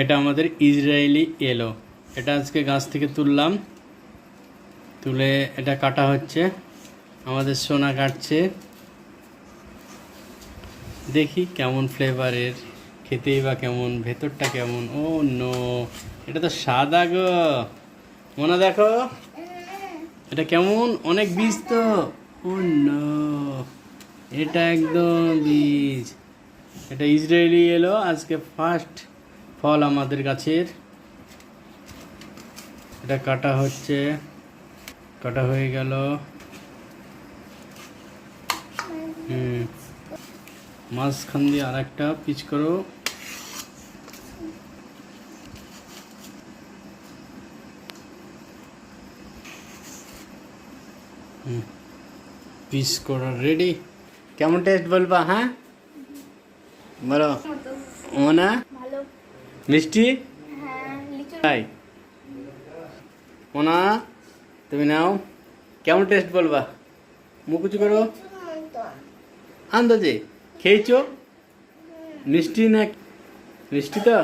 এটা আমাদের ইসরায়েলি এলো। এটা আজকে গাছ থেকে তুললাম, তুলে এটা কাটা হচ্ছে। আমাদের সোনা কাটছে, দেখি কেমন ফ্লেভারের, খেতেই বা কেমন, ভেতরটা কেমন। ও নো, এটা তো সাদা গো। মনে দেখো এটা কেমন, অনেক বীজ তো। ও নো, এটা একদম বীজ। এটা ইসরায়েলি এলো, আজকে ফার্স্ট ফল আমাদের গাছের। এটা কাটা হচ্ছে, কাটা হয়ে গেল। মাঝখান দিয়ে আর একটা পিচ করো। পিস করা রেডি। কেমন টেস্ট বলবা? হ্যাঁ বলো। ও না মিষ্টি তাই? ওনা তুমি নাও, কেমন টেস্ট বলবা? মুকুচু করো। আন্দাজে খেয়েছো? মিষ্টি না? মিষ্টি তো।